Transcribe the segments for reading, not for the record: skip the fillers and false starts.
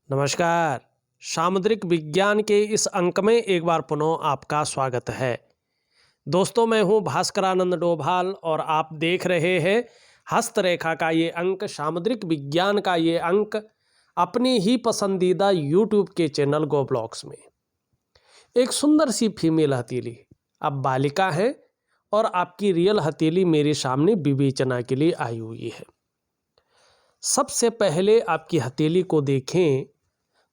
नमस्कार। सामुद्रिक विज्ञान के इस अंक में एक बार पुनः आपका स्वागत है। दोस्तों, मैं हूं भास्करानंद डोभाल और आप देख रहे हैं हस्तरेखा का ये अंक, सामुद्रिक विज्ञान का ये अंक अपनी ही पसंदीदा यूट्यूब के चैनल गो ब्लॉग्स में। एक सुंदर सी फीमेल हथेली अब बालिका है और आपकी रियल हथेली मेरे सामने विवेचना के लिए आई हुई है। सबसे पहले आपकी हथेली को देखें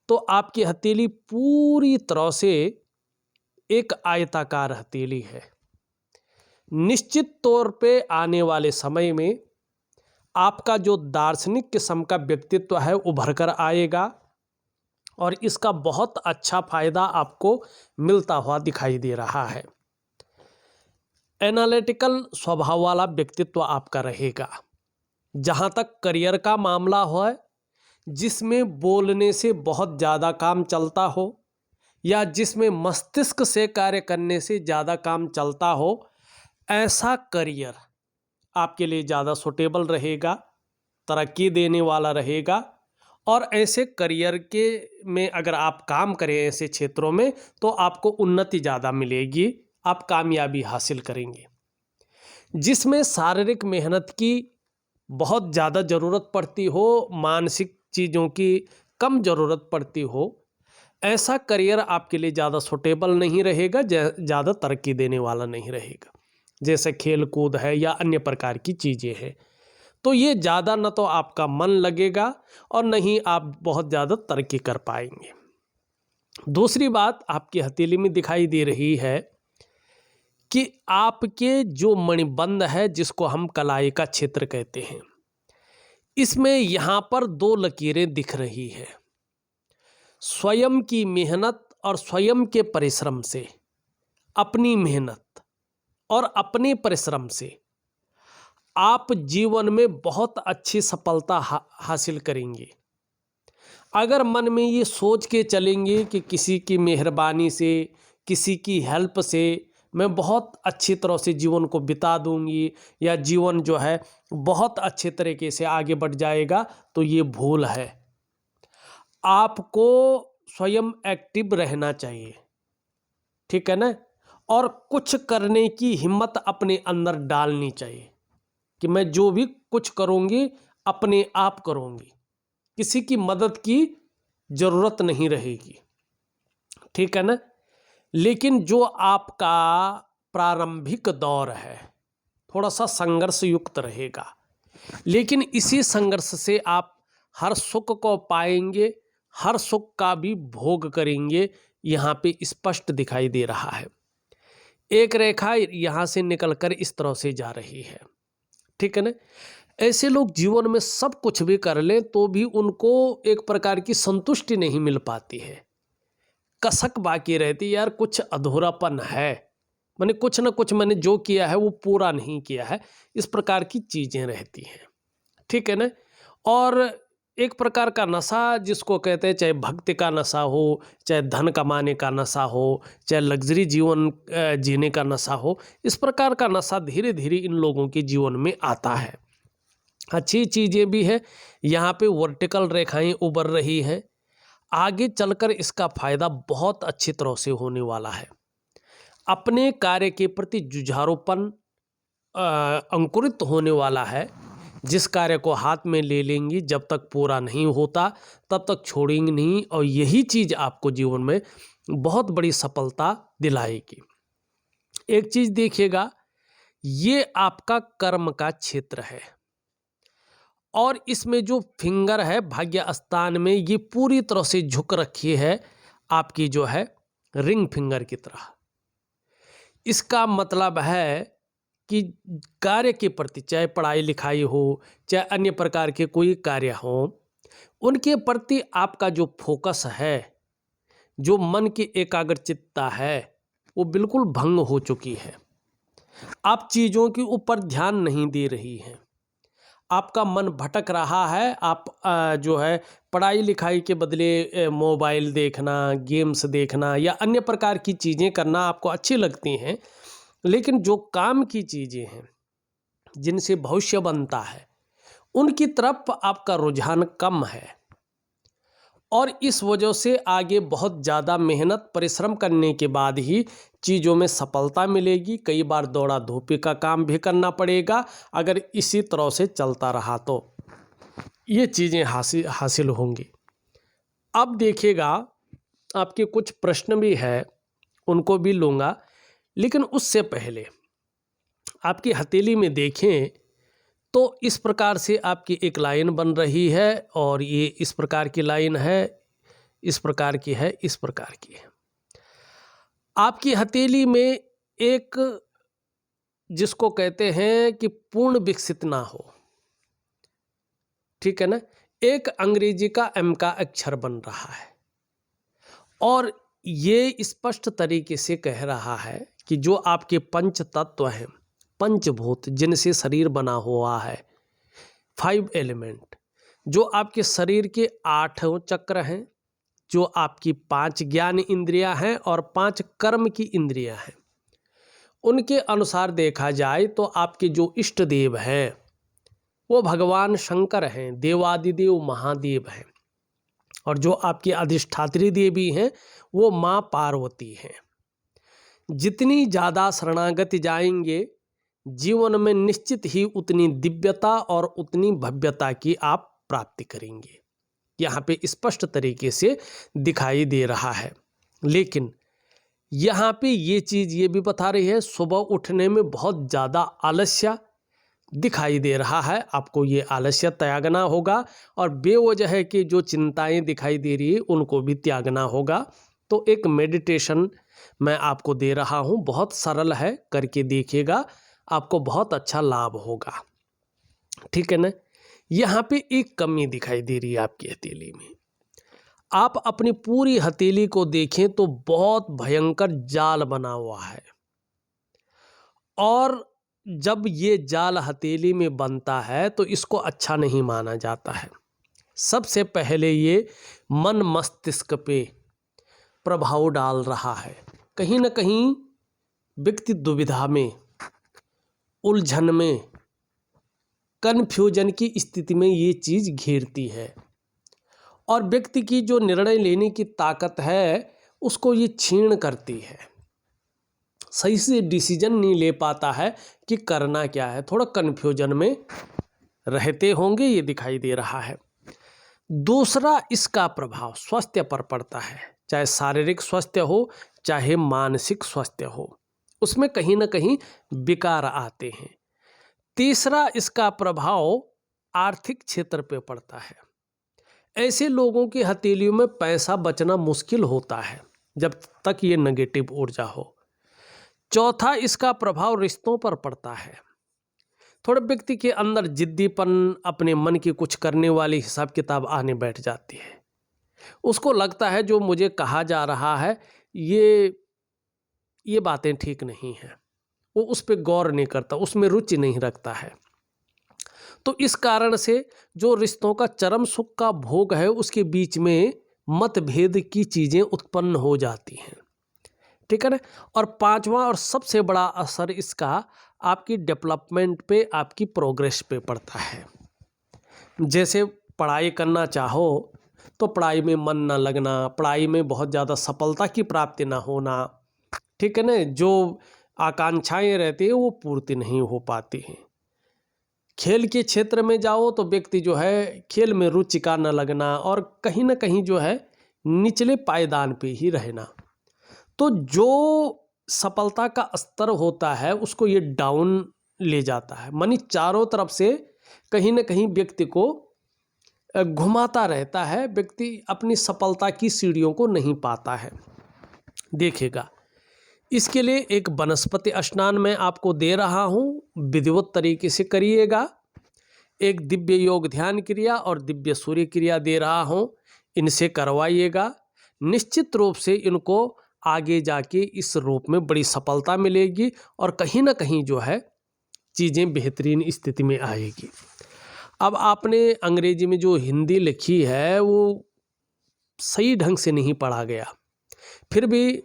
तो आपकी हथेली पूरी तरह से एक आयताकार हथेली है। निश्चित तौर पे आने वाले समय में आपका जो दार्शनिक किस्म का व्यक्तित्व है उभर कर आएगा और इसका बहुत अच्छा फायदा आपको मिलता हुआ दिखाई दे रहा है। एनालिटिकल स्वभाव वाला व्यक्तित्व आपका रहेगा। जहाँ तक करियर का मामला हो, जिसमें बोलने से बहुत ज़्यादा काम चलता हो या जिसमें मस्तिष्क से कार्य करने से ज़्यादा काम चलता हो, ऐसा करियर आपके लिए ज़्यादा सूटेबल रहेगा, तरक्की देने वाला रहेगा। और ऐसे करियर के में अगर आप काम करें ऐसे क्षेत्रों में तो आपको उन्नति ज़्यादा मिलेगी, आप कामयाबी हासिल करेंगे। जिसमें शारीरिक मेहनत की बहुत ज़्यादा ज़रूरत पड़ती हो, मानसिक चीज़ों की कम ज़रूरत पड़ती हो, ऐसा करियर आपके लिए ज़्यादा सूटेबल नहीं रहेगा, ज़्यादा तरक्की देने वाला नहीं रहेगा। जैसे खेल कूद है या अन्य प्रकार की चीज़ें हैं, तो ये ज़्यादा न तो आपका मन लगेगा और न ही आप बहुत ज़्यादा तरक्की कर पाएंगे। दूसरी बात आपकी हथेली में दिखाई दे रही है कि आपके जो मणिबंध है, जिसको हम कलाई का क्षेत्र कहते हैं, इसमें यहाँ पर दो लकीरें दिख रही है। स्वयं की मेहनत और स्वयं के परिश्रम से, अपनी मेहनत और अपने परिश्रम से आप जीवन में बहुत अच्छी सफलता हासिल करेंगे। अगर मन में ये सोच के चलेंगे कि किसी की मेहरबानी से, किसी की हेल्प से मैं बहुत अच्छी तरह से जीवन को बिता दूंगी या जीवन जो है बहुत अच्छे तरीके से आगे बढ़ जाएगा, तो ये भूल है। आपको स्वयं एक्टिव रहना चाहिए, ठीक है ना, और कुछ करने की हिम्मत अपने अंदर डालनी चाहिए कि मैं जो भी कुछ करूंगी अपने आप करूंगी, किसी की मदद की ज़रूरत नहीं रहेगी, ठीक है ना। लेकिन जो आपका प्रारंभिक दौर है थोड़ा सा संघर्ष युक्त रहेगा, लेकिन इसी संघर्ष से आप हर सुख को पाएंगे, हर सुख का भी भोग करेंगे। यहाँ पे स्पष्ट दिखाई दे रहा है। एक रेखा यहाँ से निकलकर इस तरह से जा रही है, ठीक है ना। ऐसे लोग जीवन में सब कुछ भी कर लें तो भी उनको एक प्रकार की संतुष्टि नहीं मिल पाती है, कसक बाकी रहती, यार कुछ अधूरापन है, मैंने कुछ ना कुछ मैंने जो किया है वो पूरा नहीं किया है, इस प्रकार की चीज़ें रहती हैं, ठीक है ना। और एक प्रकार का नशा जिसको कहते हैं, चाहे भक्ति का नशा हो, चाहे धन कमाने का नशा हो, चाहे लग्जरी जीवन जीने का नशा हो, इस प्रकार का नशा धीरे धीरे इन लोगों के जीवन में आता है। अच्छी चीज़ें भी है, यहाँ पे वर्टिकल रेखाएं उभर रही हैं, आगे चलकर इसका फायदा बहुत अच्छी तरह से होने वाला है। अपने कार्य के प्रति जुझारूपन अंकुरित होने वाला है। जिस कार्य को हाथ में ले लेंगी, जब तक पूरा नहीं होता तब तक छोड़ेंगे नहीं, और यही चीज़ आपको जीवन में बहुत बड़ी सफलता दिलाएगी। एक चीज़ देखिएगा, ये आपका कर्म का क्षेत्र है और इसमें जो फिंगर है भाग्य स्थान में, ये पूरी तरह से झुक रखी है आपकी जो है रिंग फिंगर की तरह। इसका मतलब है कि कार्य के प्रति, चाहे पढ़ाई लिखाई हो, चाहे अन्य प्रकार के कोई कार्य हो, उनके प्रति आपका जो फोकस है, जो मन की एकाग्रचित्तता है, वो बिल्कुल भंग हो चुकी है। आप चीज़ों के ऊपर ध्यान नहीं दे रही हैं, आपका मन भटक रहा है। आप जो है पढ़ाई लिखाई के बदले मोबाइल देखना, गेम्स देखना या अन्य प्रकार की चीज़ें करना आपको अच्छी लगती हैं, लेकिन जो काम की चीज़ें हैं जिनसे भविष्य बनता है, उनकी तरफ आपका रुझान कम है। और इस वजह से आगे बहुत ज़्यादा मेहनत परिश्रम करने के बाद ही चीज़ों में सफलता मिलेगी। कई बार दौड़ा धूपी का काम भी करना पड़ेगा। अगर इसी तरह से चलता रहा तो ये चीज़ें हासिल होंगी। अब देखिएगा, आपके कुछ प्रश्न भी है, उनको भी लूँगा, लेकिन उससे पहले आपकी हथेली में देखें तो इस प्रकार से आपकी एक लाइन बन रही है और ये इस प्रकार की लाइन है, इस प्रकार की है, इस प्रकार की है। आपकी हथेली में एक, जिसको कहते हैं कि पूर्ण विकसित ना हो, ठीक है ना, एक अंग्रेजी का एम का अक्षर बन रहा है और ये स्पष्ट तरीके से कह रहा है कि जो आपके पंच तत्व हैं, पंचभूत जिनसे शरीर बना हुआ है, 5 एलिमेंट, जो आपके शरीर के 8 चक्र हैं, जो आपकी 5 ज्ञान इंद्रियां हैं और 5 कर्म की इंद्रियां हैं, उनके अनुसार देखा जाए तो आपके जो इष्ट देव हैं वो भगवान शंकर हैं, देवादिदेव महादेव हैं, और जो आपकी अधिष्ठात्री देवी हैं वो माँ पार्वती हैं। जितनी ज़्यादा शरणागति जाएंगे जीवन में निश्चित ही उतनी दिव्यता और उतनी भव्यता की आप प्राप्ति करेंगे। यहाँ पे स्पष्ट तरीके से दिखाई दे रहा है। लेकिन यहाँ पे ये चीज़ ये भी बता रही है, सुबह उठने में बहुत ज़्यादा आलस्य दिखाई दे रहा है, आपको ये आलस्य त्यागना होगा और बेवजह की जो चिंताएं दिखाई दे रही है उनको भी त्यागना होगा। तो एक मेडिटेशन मैं आपको दे रहा हूँ, बहुत सरल है, करके देखिएगा, आपको बहुत अच्छा लाभ होगा, ठीक है ना। यहाँ पे एक कमी दिखाई दे रही है आपकी हथेली में। आप अपनी पूरी हथेली को देखें तो बहुत भयंकर जाल बना हुआ है, और जब ये जाल हथेली में बनता है तो इसको अच्छा नहीं माना जाता है। सबसे पहले ये मन मस्तिष्क पे प्रभाव डाल रहा है। कहीं ना कहीं व्यक्ति दुविधा में, उलझन में, कन्फ्यूजन की स्थिति में ये चीज़ घेरती है और व्यक्ति की जो निर्णय लेने की ताकत है उसको ये छीन करती है। सही से डिसीजन नहीं ले पाता है कि करना क्या है, थोड़ा कन्फ्यूजन में रहते होंगे, ये दिखाई दे रहा है। दूसरा, इसका प्रभाव स्वास्थ्य पर पड़ता है, चाहे शारीरिक स्वास्थ्य हो चाहे मानसिक स्वास्थ्य हो, उसमें कहीं ना कहीं विकार आते हैं। तीसरा, इसका प्रभाव आर्थिक क्षेत्र पे पड़ता है। ऐसे लोगों की हथेलियों में पैसा बचना मुश्किल होता है जब तक ये नेगेटिव ऊर्जा हो। चौथा, इसका प्रभाव रिश्तों पर पड़ता है। थोड़े व्यक्ति के अंदर जिद्दीपन, अपने मन की कुछ करने वाली हिसाब किताब आने बैठ जाती है। उसको लगता है जो मुझे कहा जा रहा है ये बातें ठीक नहीं हैं, वो उस पर गौर नहीं करता, उसमें रुचि नहीं रखता है। तो इस कारण से जो रिश्तों का चरम सुख का भोग है उसके बीच में मतभेद की चीज़ें उत्पन्न हो जाती हैं, ठीक है ना। और पांचवा और सबसे बड़ा असर इसका आपकी डेवलपमेंट पे, आपकी प्रोग्रेस पे पड़ता है। जैसे पढ़ाई करना चाहो तो पढ़ाई में मन ना लगना, पढ़ाई में बहुत ज़्यादा सफलता की प्राप्ति ना होना, ठीक है ना, जो आकांक्षाएं रहती हैं वो पूर्ति नहीं हो पाती हैं। खेल के क्षेत्र में जाओ तो व्यक्ति जो है खेल में रुचि का न लगना और कहीं ना कहीं जो है निचले पायदान पे ही रहना। तो जो सफलता का स्तर होता है उसको ये डाउन ले जाता है, मानी चारों तरफ से कहीं ना कहीं व्यक्ति को घुमाता रहता है, व्यक्ति अपनी सफलता की सीढ़ियों को नहीं पाता है। देखिएगा, इसके लिए एक वनस्पति स्नान मैं आपको दे रहा हूँ, विधिवत तरीके से करिएगा। एक दिव्य योग ध्यान क्रिया और दिव्य सूर्य क्रिया दे रहा हूँ, इनसे करवाइएगा। निश्चित रूप से इनको आगे जाके इस रूप में बड़ी सफलता मिलेगी और कहीं ना कहीं जो है चीज़ें बेहतरीन स्थिति में आएगी। अब आपने अंग्रेजी में जो हिंदी लिखी है वो सही ढंग से नहीं पढ़ा गया, फिर भी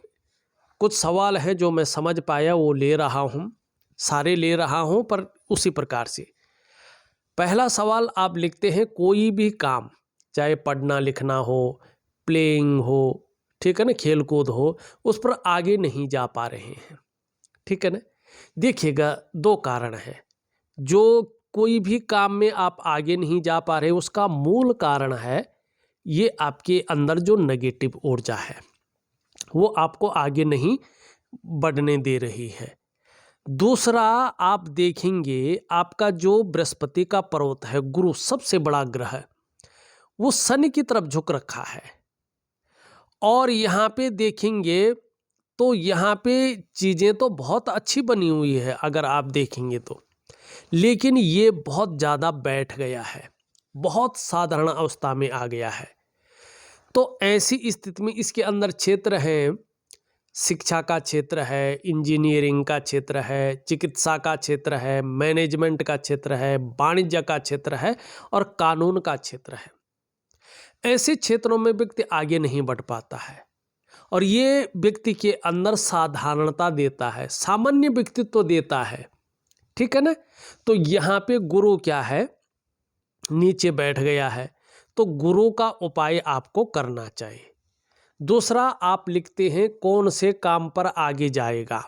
कुछ सवाल हैं जो मैं समझ पाया वो ले रहा हूँ, सारे ले रहा हूँ पर उसी प्रकार से। पहला सवाल आप लिखते हैं, कोई भी काम चाहे पढ़ना लिखना हो, प्लेइंग हो, ठीक है ना, खेल कूद हो, उस पर आगे नहीं जा पा रहे हैं। ठीक है ना। देखिएगा, दो कारण है। जो कोई भी काम में आप आगे नहीं जा पा रहे, उसका मूल कारण है ये आपके अंदर जो नेगेटिव ऊर्जा है वो आपको आगे नहीं बढ़ने दे रही है। दूसरा, आप देखेंगे आपका जो बृहस्पति का पर्वत है, गुरु सबसे बड़ा ग्रह है, वो शनि की तरफ झुक रखा है। और यहाँ पे देखेंगे तो यहाँ पे चीज़ें तो बहुत अच्छी बनी हुई है अगर आप देखेंगे तो, लेकिन ये बहुत ज़्यादा बैठ गया है, बहुत साधारण अवस्था में आ गया है। तो ऐसी स्थिति में इसके अंदर क्षेत्र हैं, शिक्षा का क्षेत्र है, इंजीनियरिंग का क्षेत्र है, चिकित्सा का क्षेत्र है, मैनेजमेंट का क्षेत्र है, वाणिज्य का क्षेत्र है और कानून का क्षेत्र है। ऐसे क्षेत्रों में व्यक्ति आगे नहीं बढ़ पाता है और ये व्यक्ति के अंदर साधारणता देता है, सामान्य व्यक्तित्व देता है। ठीक है ना। तो यहाँ पे गुरु क्या है, नीचे बैठ गया है, तो गुरु का उपाय आपको करना चाहिए। दूसरा, आप लिखते हैं कौन से काम पर आगे जाएगा,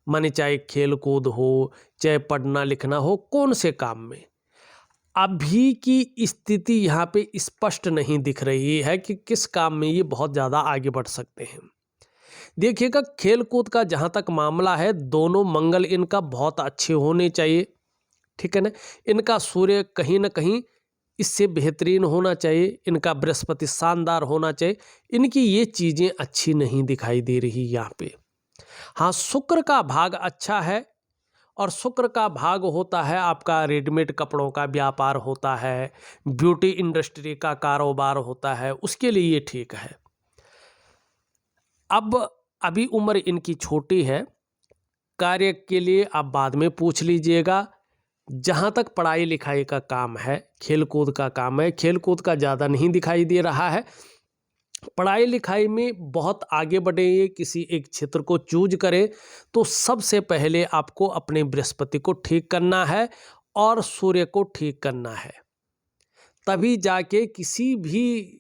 माने चाहे खेल कूद हो, चाहे पढ़ना लिखना हो, कौन से काम में। अभी की स्थिति यहाँ पे स्पष्ट नहीं दिख रही है कि किस काम में ये बहुत ज़्यादा आगे बढ़ सकते हैं। देखिएगा, खेल कूद का जहाँ तक मामला है, दोनों मंगल इनका बहुत अच्छे होने चाहिए। ठीक है ना। इनका सूर्य कहीं ना कहीं इससे बेहतरीन होना चाहिए, इनका बृहस्पति शानदार होना चाहिए। इनकी ये चीज़ें अच्छी नहीं दिखाई दे रही यहाँ पे। हाँ, शुक्र का भाग अच्छा है और शुक्र का भाग होता है आपका रेडीमेड कपड़ों का व्यापार होता है, ब्यूटी इंडस्ट्री का कारोबार होता है, उसके लिए ये ठीक है। अब अभी उम्र इनकी छोटी है, कार्य के लिए आप बाद में पूछ लीजिएगा। जहाँ तक पढ़ाई लिखाई का काम है, खेल कूद का काम है, खेल कूद का ज़्यादा नहीं दिखाई दे रहा है। पढ़ाई लिखाई में बहुत आगे बढ़े, किसी एक क्षेत्र को चूज करें तो सबसे पहले आपको अपने बृहस्पति को ठीक करना है और सूर्य को ठीक करना है, तभी जाके किसी भी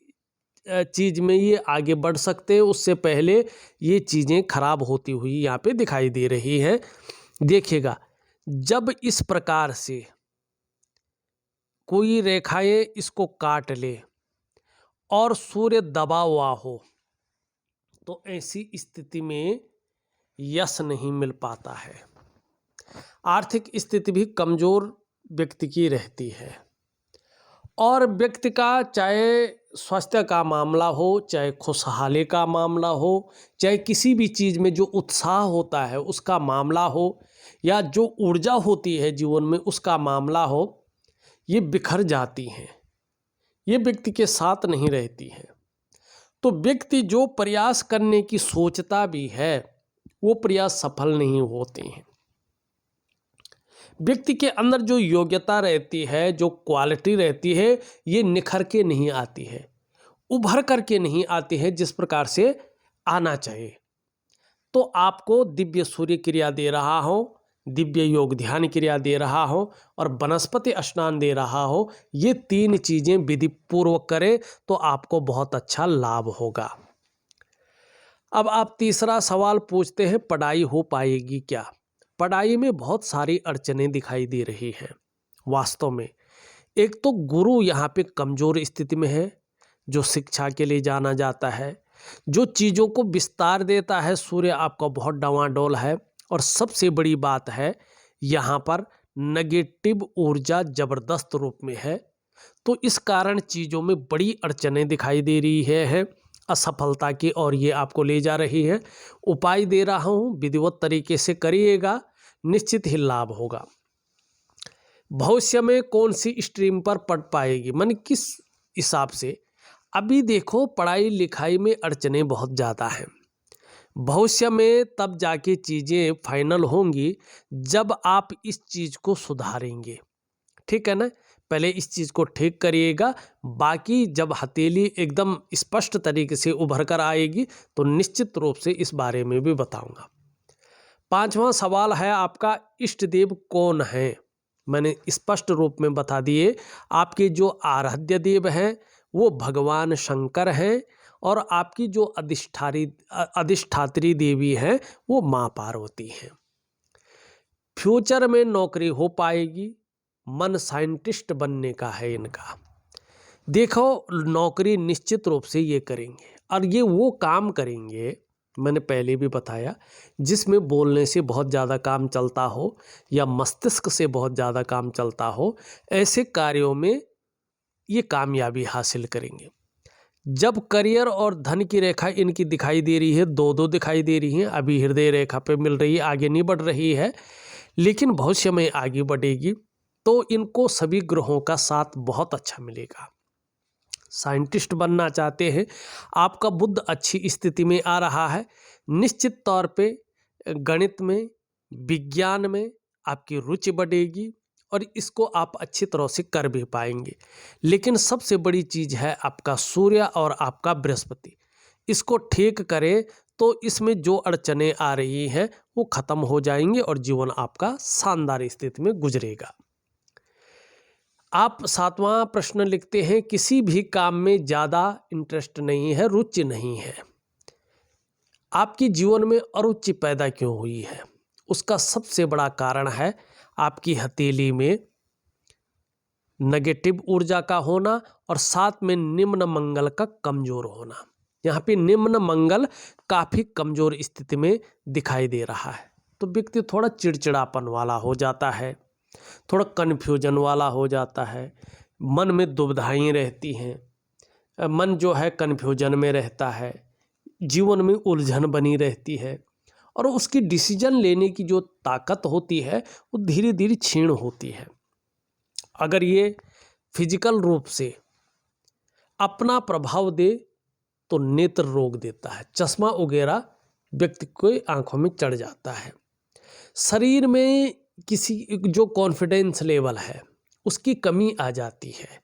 चीज़ में ये आगे बढ़ सकते हैं। उससे पहले ये चीज़ें खराब होती हुई यहाँ पे दिखाई दे रही हैं। देखिएगा, जब इस प्रकार से कोई रेखाएं इसको काट ले और सूर्य दबा हुआ हो तो ऐसी स्थिति में यश नहीं मिल पाता है। आर्थिक स्थिति भी कमजोर व्यक्ति की रहती है और व्यक्ति का चाहे स्वास्थ्य का मामला हो, चाहे खुशहाली का मामला हो, चाहे किसी भी चीज़ में जो उत्साह होता है उसका मामला हो, या जो ऊर्जा होती है जीवन में उसका मामला हो, ये बिखर जाती हैं, ये व्यक्ति के साथ नहीं रहती हैं। तो व्यक्ति जो प्रयास करने की सोचता भी है वो प्रयास सफल नहीं होते हैं। व्यक्ति के अंदर जो योग्यता रहती है, जो क्वालिटी रहती है, ये निखर के नहीं आती है, उभर करके नहीं आती है जिस प्रकार से आना चाहिए। तो आपको दिव्य सूर्य क्रिया दे रहा हो, दिव्य योग ध्यान क्रिया दे रहा हो और वनस्पति स्नान दे रहा हो, ये तीन चीज़ें विधि पूर्वक करें तो आपको बहुत अच्छा लाभ होगा। अब आप तीसरा सवाल पूछते हैं, पढ़ाई हो पाएगी क्या। पढ़ाई में बहुत सारी अड़चनें दिखाई दे रही हैं वास्तव में। एक तो गुरु यहाँ पे कमज़ोर स्थिति में है, जो शिक्षा के लिए जाना जाता है, जो चीज़ों को विस्तार देता है। सूर्य आपका बहुत डावाडोल है और सबसे बड़ी बात है यहाँ पर नेगेटिव ऊर्जा ज़बरदस्त रूप में है। तो इस कारण चीज़ों में बड़ी अड़चनें दिखाई दे रही है असफलता की, और ये आपको ले जा रही है। उपाय दे रहा हूँ, विधिवत तरीके से करिएगा, निश्चित ही लाभ होगा। भविष्य में कौन सी स्ट्रीम पर पढ़ पाएगी, मन किस हिसाब से। अभी देखो, पढ़ाई लिखाई में अड़चनें बहुत ज़्यादा हैं। भविष्य में तब जाके चीज़ें फाइनल होंगी जब आप इस चीज़ को सुधारेंगे। ठीक है ना। पहले इस चीज़ को ठीक करिएगा, बाकी जब हथेली एकदम स्पष्ट तरीके से उभर कर आएगी तो निश्चित रूप से इस बारे में भी बताऊंगा। पांचवा सवाल है आपका, इष्ट देव कौन है। मैंने स्पष्ट रूप में बता दिए, आपके जो आराध्य देव हैं वो भगवान शंकर हैं और आपकी जो अधिष्ठात्री देवी हैं वो माँ पार्वती हैं। फ्यूचर में नौकरी हो पाएगी, मन साइंटिस्ट बनने का है इनका। देखो नौकरी निश्चित रूप से ये करेंगे और ये वो काम करेंगे, मैंने पहले भी बताया, जिसमें बोलने से बहुत ज़्यादा काम चलता हो या मस्तिष्क से बहुत ज़्यादा काम चलता हो, ऐसे कार्यों में ये कामयाबी हासिल करेंगे। जब करियर और धन की रेखा इनकी दिखाई दे रही है, दो दो दिखाई दे रही हैं, अभी हृदय रेखा पे मिल रही है, आगे नहीं बढ़ रही है, लेकिन भविष्य में आगे बढ़ेगी, तो इनको सभी ग्रहों का साथ बहुत अच्छा मिलेगा। साइंटिस्ट बनना चाहते हैं, आपका बुद्ध अच्छी स्थिति में आ रहा है, निश्चित तौर पे गणित में, विज्ञान में आपकी रुचि बढ़ेगी और इसको आप अच्छी तरह से कर भी पाएंगे। लेकिन सबसे बड़ी चीज़ है आपका सूर्य और आपका बृहस्पति, इसको ठीक करें तो इसमें जो अड़चनें आ रही हैं वो खत्म हो जाएंगे और जीवन आपका शानदार स्थिति में गुजरेगा। आप 7वां प्रश्न लिखते हैं, किसी भी काम में ज़्यादा इंटरेस्ट नहीं है, रुचि नहीं है। आपके जीवन में अरुचि पैदा क्यों हुई है? उसका सबसे बड़ा कारण है आपकी हथेली में नेगेटिव ऊर्जा का होना और साथ में निम्न मंगल का कमज़ोर होना। यहाँ पे निम्न मंगल काफ़ी कमज़ोर स्थिति में दिखाई दे रहा है, तो व्यक्ति थोड़ा चिड़चिड़ापन वाला हो जाता है, थोड़ा कन्फ्यूजन वाला हो जाता है, मन में दुविधाएं रहती हैं, मन जो है कन्फ्यूजन में रहता है, जीवन में उलझन बनी रहती है और उसकी डिसीजन लेने की जो ताकत होती है वो धीरे धीरे क्षीण होती है। अगर ये फिजिकल रूप से अपना प्रभाव दे तो नेत्र रोग देता है, चश्मा वगैरह व्यक्ति को आंखों में चढ़ जाता है। शरीर में किसी जो कॉन्फिडेंस लेवल है उसकी कमी आ जाती है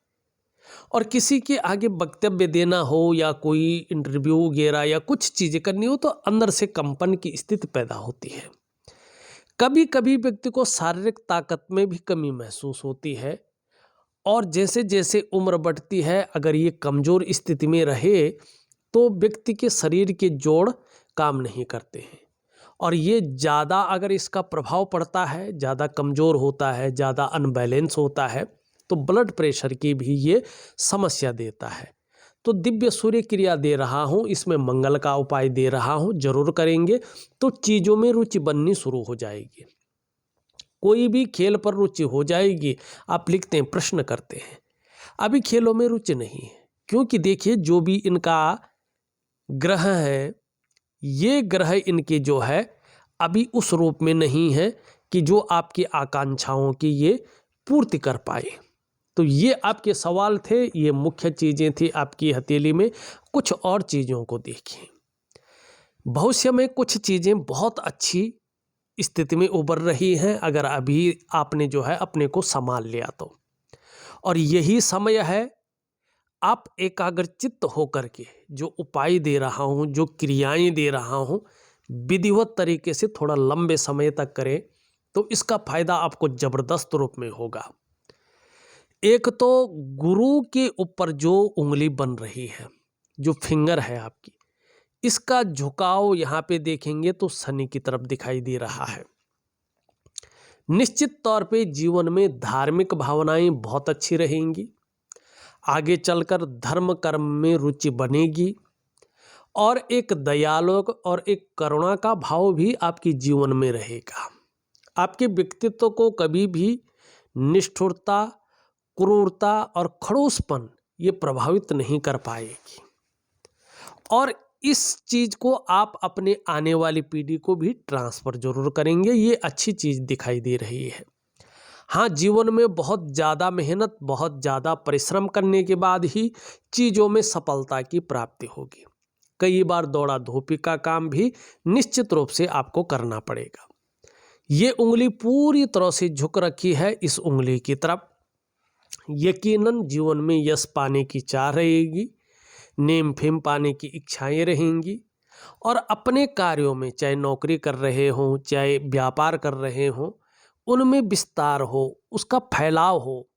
और किसी के आगे वक्तव्य देना हो या कोई इंटरव्यू वगैरह या कुछ चीज़ें करनी हो तो अंदर से कंपन की स्थिति पैदा होती है। कभी कभी व्यक्ति को शारीरिक ताकत में भी कमी महसूस होती है और जैसे जैसे उम्र बढ़ती है अगर ये कमज़ोर स्थिति में रहे तो व्यक्ति के शरीर के जोड़ काम नहीं करते हैं और ये ज़्यादा अगर इसका प्रभाव पड़ता है, ज़्यादा कमज़ोर होता है, ज़्यादा अनबैलेंस होता है तो ब्लड प्रेशर की भी ये समस्या देता है। तो दिव्य सूर्य क्रिया दे रहा हूँ, इसमें मंगल का उपाय दे रहा हूँ, जरूर करेंगे तो चीज़ों में रुचि बननी शुरू हो जाएगी। कोई भी खेल पर रुचि हो जाएगी। आप लिखते हैं, प्रश्न करते हैं, अभी खेलों में रुचि नहीं है, क्योंकि देखिए जो भी इनका ग्रह है, ये ग्रह इनके जो है अभी उस रूप में नहीं है कि जो आपकी आकांक्षाओं की ये पूर्ति कर पाए। तो ये आपके सवाल थे, ये मुख्य चीज़ें थी आपकी हथेली में। कुछ और चीज़ों को देखिए, भविष्य में कुछ चीज़ें बहुत अच्छी स्थिति में उभर रही हैं अगर अभी आपने जो है अपने को संभाल लिया तो। और यही समय है आप एकाग्रचित्त होकर के जो उपाय दे रहा हूँ, जो क्रियाएं दे रहा हूँ, विधिवत तरीके से थोड़ा लंबे समय तक करें तो इसका फायदा आपको जबरदस्त रूप में होगा। एक तो गुरु के ऊपर जो उंगली बन रही है, जो फिंगर है आपकी, इसका झुकाव यहाँ पे देखेंगे तो शनि की तरफ दिखाई दे रहा है। निश्चित तौर पे जीवन में धार्मिक भावनाएं बहुत अच्छी रहेंगी, आगे चलकर धर्म कर्म में रुचि बनेगी और एक दयालु और एक करुणा का भाव भी आपके जीवन में रहेगा। आपके व्यक्तित्व को कभी भी निष्ठुरता, क्रूरता और खड़ूसपन ये प्रभावित नहीं कर पाएगी और इस चीज़ को आप अपने आने वाली पीढ़ी को भी ट्रांसफ़र जरूर करेंगे। ये अच्छी चीज़ दिखाई दे रही है। हाँ, जीवन में बहुत ज़्यादा मेहनत, बहुत ज़्यादा परिश्रम करने के बाद ही चीज़ों में सफलता की प्राप्ति होगी। कई बार दौड़ा धूपी का काम भी निश्चित रूप से आपको करना पड़ेगा। ये उंगली पूरी तरह से झुक रखी है इस उंगली की तरफ। यकीनन जीवन में यश पाने की चाह रहेगी, नेम फेम पाने की इच्छाएं रहेंगी और अपने कार्यों में, चाहे नौकरी कर रहे हों, चाहे व्यापार कर रहे हों, उनमें विस्तार हो, उसका फैलाव हो,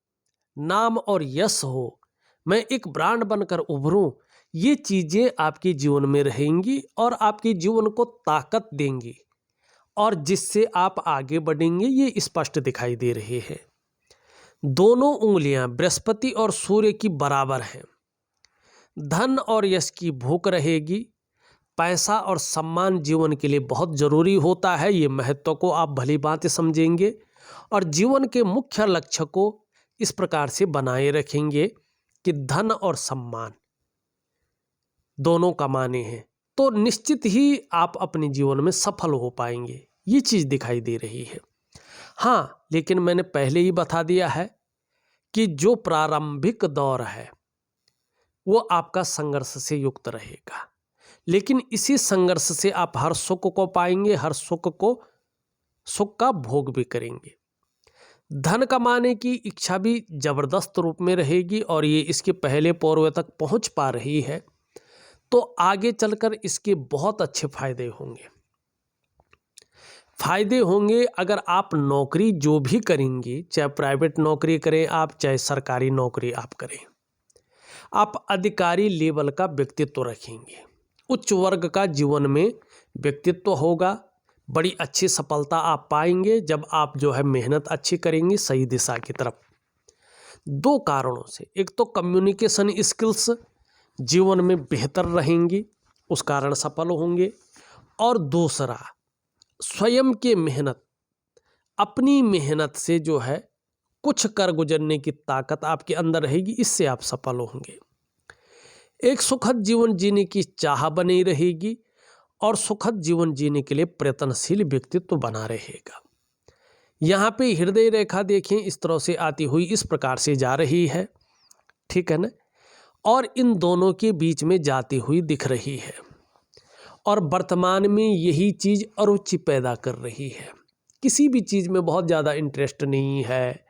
नाम और यश हो, मैं एक ब्रांड बनकर उभरूं, ये चीज़ें आपके जीवन में रहेंगी और आपके जीवन को ताकत देंगी और जिससे आप आगे बढ़ेंगे, ये स्पष्ट दिखाई दे रहे हैं। दोनों उंगलियां बृहस्पति और सूर्य की बराबर हैं। धन और यश की भूख रहेगी। पैसा और सम्मान जीवन के लिए बहुत जरूरी होता है, ये महत्व को आप भली भांति समझेंगे और जीवन के मुख्य लक्ष्य को इस प्रकार से बनाए रखेंगे कि धन और सम्मान दोनों कमाने हैं, तो निश्चित ही आप अपने जीवन में सफल हो पाएंगे, ये चीज़ दिखाई दे रही है। हाँ, लेकिन मैंने पहले ही बता दिया है कि जो प्रारंभिक दौर है वो आपका संघर्ष से युक्त रहेगा, लेकिन इसी संघर्ष से आप हर सुख को पाएंगे, हर सुख का भोग भी करेंगे। धन कमाने की इच्छा भी जबरदस्त रूप में रहेगी और ये इसके पहले पूर्व तक पहुंच पा रही है, तो आगे चलकर इसके बहुत अच्छे फायदे होंगे। फायदे होंगे अगर आप नौकरी जो भी करेंगे, चाहे प्राइवेट नौकरी करें आप, चाहे सरकारी नौकरी आप करें, आप अधिकारी लेवल का व्यक्तित्व रखेंगे, उच्च वर्ग का जीवन में व्यक्तित्व होगा, बड़ी अच्छी सफलता आप पाएंगे जब आप जो है मेहनत अच्छी करेंगे सही दिशा की तरफ। दो कारणों से, एक तो कम्युनिकेशन स्किल्स जीवन में बेहतर रहेंगी, उस कारण सफल होंगे, और दूसरा स्वयं की मेहनत, अपनी मेहनत से जो है कुछ कर गुजरने की ताकत आपके अंदर रहेगी, इससे आप सफल होंगे। एक सुखद जीवन जीने की चाह बनी रहेगी और सुखद जीवन जीने के लिए प्रयत्नशील व्यक्तित्व बना रहेगा। यहाँ पे हृदय रेखा देखें, इस तरह से आती हुई इस प्रकार से जा रही है, ठीक है ना, और इन दोनों के बीच में जाती हुई दिख रही है और वर्तमान में यही चीज़ अरुचि पैदा कर रही है। किसी भी चीज़ में बहुत ज़्यादा इंटरेस्ट नहीं है,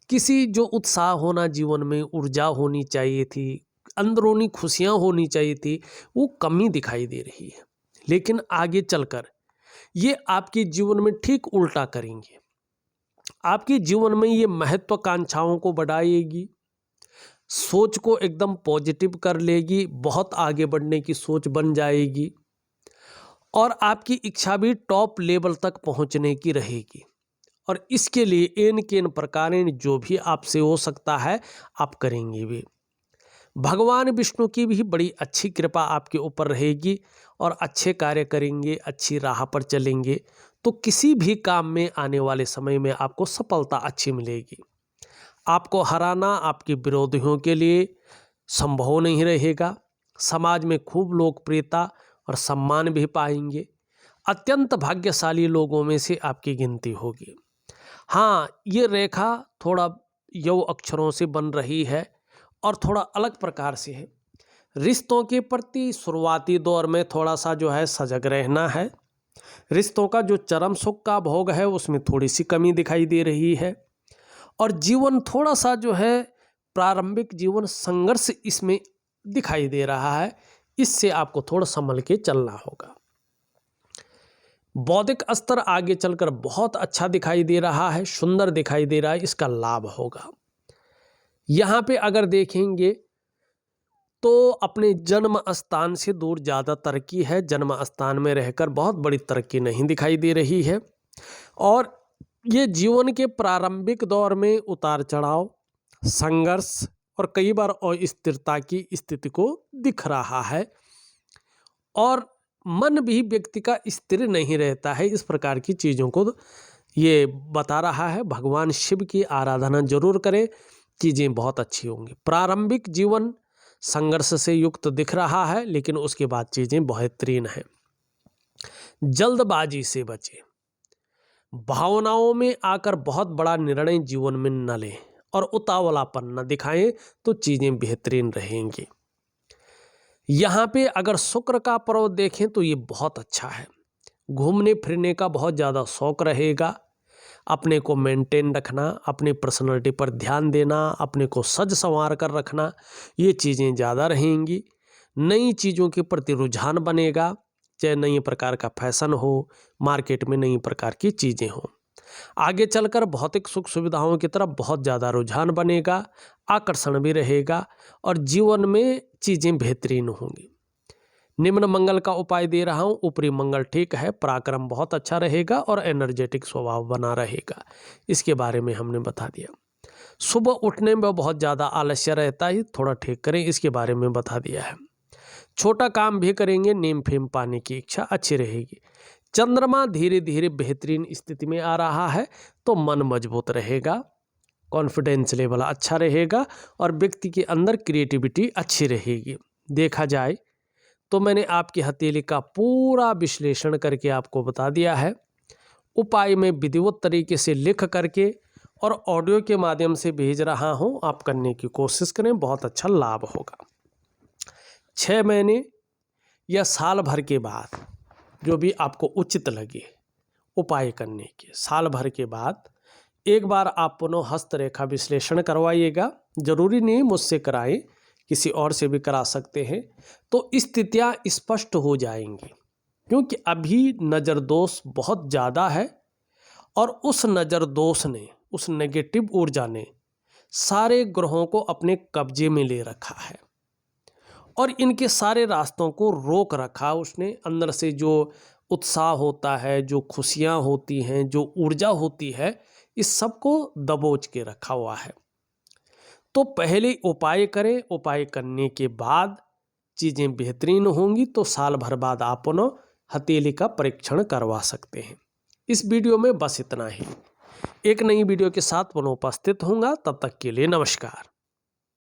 किसी जो उत्साह होना जीवन में, ऊर्जा होनी चाहिए थी, अंदरूनी खुशियाँ होनी चाहिए थी, वो कमी दिखाई दे रही है। लेकिन आगे चलकर ये आपके जीवन में ठीक उल्टा करेंगे, आपके जीवन में ये महत्वाकांक्षाओं को बढ़ाएगी, सोच को एकदम पॉजिटिव कर लेगी, बहुत आगे बढ़ने की सोच बन जाएगी और आपकी इच्छा भी टॉप लेवल तक पहुंचने की रहेगी। और इसके लिए इन के प्रकार जो भी आपसे हो सकता है आप करेंगे भी। भगवान विष्णु की भी बड़ी अच्छी कृपा आपके ऊपर रहेगी और अच्छे कार्य करेंगे, अच्छी राह पर चलेंगे तो किसी भी काम में आने वाले समय में आपको सफलता अच्छी मिलेगी। आपको हराना आपके विरोधियों के लिए संभव नहीं रहेगा। समाज में खूब लोकप्रियता और सम्मान भी पाएंगे। अत्यंत भाग्यशाली लोगों में से आपकी गिनती होगी। हाँ, ये रेखा थोड़ा यव अक्षरों से बन रही है और थोड़ा अलग प्रकार से है। रिश्तों के प्रति शुरुआती दौर में थोड़ा सा जो है सजग रहना है। रिश्तों का जो चरम सुख का भोग है उसमें थोड़ी सी कमी दिखाई दे रही है और जीवन थोड़ा सा जो है प्रारंभिक जीवन संघर्ष इसमें दिखाई दे रहा है। इससे आपको थोड़ा संभल के चलना होगा। बौद्धिक स्तर आगे चलकर बहुत अच्छा दिखाई दे रहा है, सुंदर दिखाई दे रहा है, इसका लाभ होगा। यहाँ पे अगर देखेंगे तो अपने जन्म स्थान से दूर ज़्यादा तरक्की है, जन्म स्थान में रहकर बहुत बड़ी तरक्की नहीं दिखाई दे रही है और ये जीवन के प्रारंभिक दौर में उतार चढ़ाव, संघर्ष और कई बार अस्थिरता की स्थिति को दिख रहा है और मन भी व्यक्ति का स्थिर नहीं रहता है। इस प्रकार की चीज़ों को ये बता रहा है। भगवान शिव की आराधना जरूर करें, चीज़ें बहुत अच्छी होंगी। प्रारंभिक जीवन संघर्ष से युक्त दिख रहा है लेकिन उसके बाद चीज़ें बेहतरीन हैं। जल्दबाजी से बचें, भावनाओं में आकर बहुत बड़ा निर्णय जीवन में न लें और उतावलापन न दिखाएं तो चीज़ें बेहतरीन रहेंगी। यहाँ पे अगर शुक्र का पर्व देखें तो ये बहुत अच्छा है। घूमने फिरने का बहुत ज़्यादा शौक रहेगा। अपने को मेंटेन रखना, अपनी पर्सनैलिटी पर ध्यान देना, अपने को सज संवार कर रखना, ये चीज़ें ज़्यादा रहेंगी। नई चीज़ों के प्रति रुझान बनेगा, चाहे नई प्रकार का फैशन हो, मार्केट में नई प्रकार की चीज़ें हों। आगे चलकर भौतिक सुख सुविधाओं की तरफ बहुत ज़्यादा रुझान बनेगा, आकर्षण भी रहेगा और जीवन में चीज़ें बेहतरीन होंगी। निम्न मंगल का उपाय दे रहा हूँ। ऊपरी मंगल ठीक है, पराक्रम बहुत अच्छा रहेगा और एनर्जेटिक स्वभाव बना रहेगा, इसके बारे में हमने बता दिया। सुबह उठने में बहुत ज़्यादा आलस्य रहता है, थोड़ा ठीक करें, इसके बारे में बता दिया है। छोटा काम भी करेंगे, नीम फेम पाने की इच्छा अच्छी रहेगी। चंद्रमा धीरे धीरे बेहतरीन स्थिति में आ रहा है, तो मन मजबूत रहेगा, कॉन्फिडेंस लेवल अच्छा रहेगा और व्यक्ति के अंदर क्रिएटिविटी अच्छी रहेगी। देखा जाए तो मैंने आपकी हथेली का पूरा विश्लेषण करके आपको बता दिया है। उपाय में विधिवत तरीके से लिख करके और ऑडियो के माध्यम से भेज रहा हूँ, आप करने की कोशिश करें, बहुत अच्छा लाभ होगा। 6 महीने या साल भर के बाद जो भी आपको उचित लगे उपाय करने के, साल भर के बाद एक बार आप पुनः हस्तरेखा विश्लेषण करवाइएगा। जरूरी नहीं मुझसे कराएं, किसी और से भी करा सकते हैं, तो स्थितियाँ स्पष्ट हो जाएंगी। क्योंकि अभी नज़र दोष बहुत ज़्यादा है और उस नज़र दोष ने, उस नेगेटिव ऊर्जा ने सारे ग्रहों को अपने कब्जे में ले रखा है और इनके सारे रास्तों को रोक रखा उसने। अंदर से जो उत्साह होता है, जो खुशियाँ होती हैं, जो ऊर्जा होती है, इस सब को दबोच के रखा हुआ है। तो पहले उपाय करें, उपाय करने के बाद चीज़ें बेहतरीन होंगी तो साल भर बाद आप पुनः हथेली का परीक्षण करवा सकते हैं। इस वीडियो में बस इतना ही। एक नई वीडियो के साथ पुनः उपस्थित होऊंगा, तब तक के लिए नमस्कार।